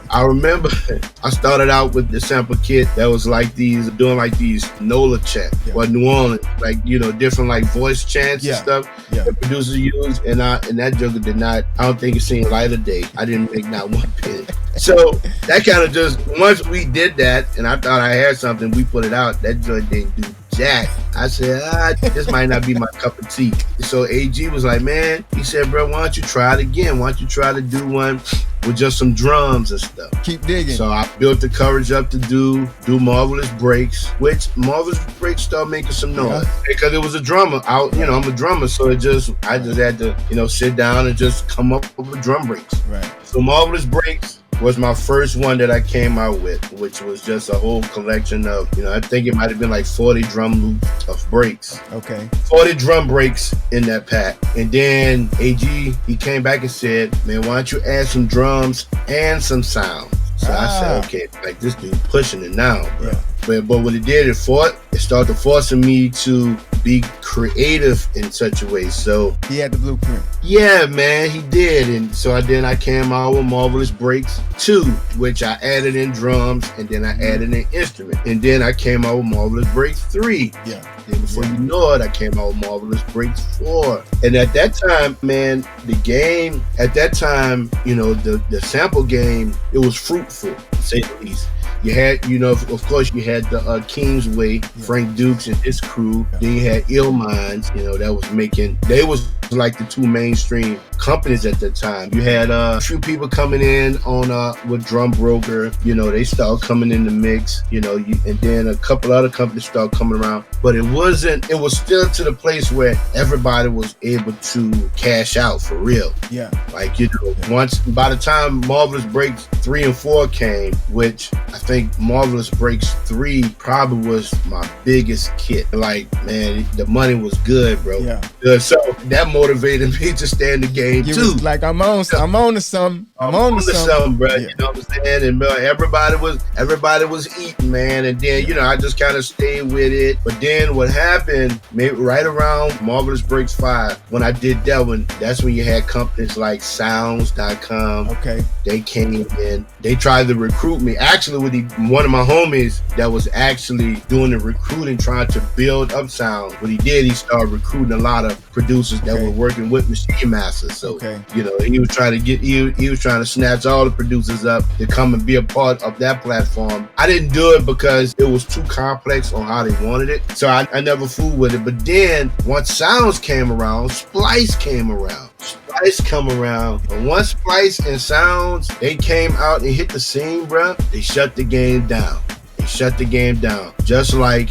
I remember I started out with the sample kit that was like doing like these NOLA chants, or New Orleans, like, different like voice chants and stuff that producers use. And that joker did not, I don't think it seen light of day. I didn't make not one penny. So that kind of just, once we did that and I thought I had something, we put it out, that joint didn't do jack. I said, this might not be my cup of tea. So AG was like, man, he said, bro, why don't you try it again? Why don't you try to do one with just some drums and stuff? Keep digging. So I built the courage up to do Marvelous Breaks, which Marvelous Breaks started making some noise because it was a drummer. I'm a drummer, so I just had to, sit down and just come up with drum breaks. Right. So Marvelous Breaks was my first one that I came out with, which was just a whole collection of, I think it might have been like 40 drum loops of breaks. Okay. 40 drum breaks in that pack. And then AG, he came back and said, man, why don't you add some drums and some sound? So I said, okay, like this dude pushing it now, bro. Yeah. But what it did, it started forcing me to be creative in such a way. So he had the blueprint. Yeah, man, he did. And so I came out with Marvelous Breaks 2, which I added in drums, and then I added in instrument. And then I came out with Marvelous Breaks 3. Yeah. Then before you know it, I came out with Marvelous Breaks 4. And at that time, man, the game, the sample game, it was fruitful, to say the least. You had, of course, you had the Kingsway, Frank Dukes and his crew. Then you had Ill Minds, that was they was like the two mainstream companies at the time. You had a few people coming in on with Drum Broker, they started coming in the mix, and then a couple other companies started coming around. But it was still to the place where everybody was able to cash out for real. Yeah. Like, once, by the time Marvelous Breaks 3 and 4 came, which I think Marvelous Breaks 3 probably was my biggest kit. Like, man, the money was good, bro. Yeah. So that motivated me to stay in the game you too. Was like, I'm on to something, bro. Yeah. You know what I'm saying? And everybody was eating, man. And then, I just kind of stayed with it. But then what happened, maybe right around Marvelous Breaks 5, when I did that one, that's when you had companies like Sounds.com. Okay. They came in. They tried to recruit me. Actually, one of my homies that was actually doing the recruiting, trying to build up Sound. What he did, he started recruiting a lot of producers that were working with Machine Masters. So, he was trying to snatch all the producers up to come and be a part of that platform. I didn't do it because it was too complex on how they wanted it. So I never fooled with it. But then once Sounds came around, Splice came around. And once Splice and Sounds, they came out and hit the scene, bro, they shut the game down. Just like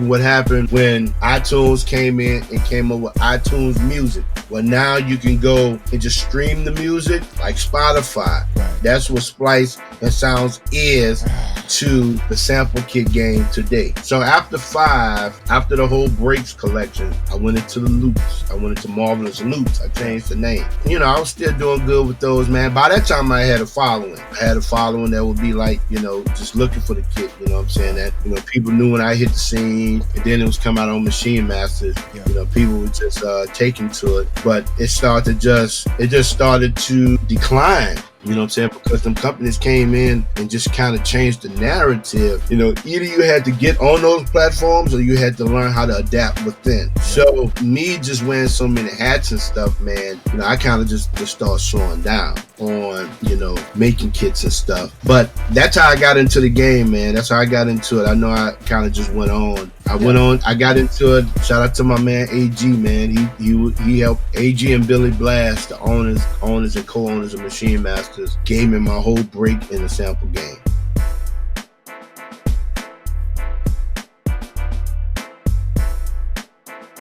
what happened when iTunes came in and came up with iTunes Music. Well, now you can go and just stream the music like Spotify. Right. That's what Splice and Sounds is to the sample kit game today. So after the whole breaks collection, I went into the loops. I went into Marvelous Loops. I changed the name. I was still doing good with those, man. By that time, I had a following. That would be like, just looking for the kit. You know what I'm saying? That, people knew when I hit the scene, and then it was coming out on Machine Masters. Yeah. People were just taking to it. But it just started to decline. You know what I'm saying? Because them companies came in and just kind of changed the narrative. Either you had to get on those platforms or you had to learn how to adapt within. So me just wearing so many hats and stuff, man, I kind of just started slowing down on, making kits and stuff. But that's how I got into the game, man. That's how I got into it. I know I kind of just went on. I got into it. Shout out to my man AG, man. He helped AG and Billy Blast, the owners and co-owners of Machine Masters, gave me my whole break in the sample game.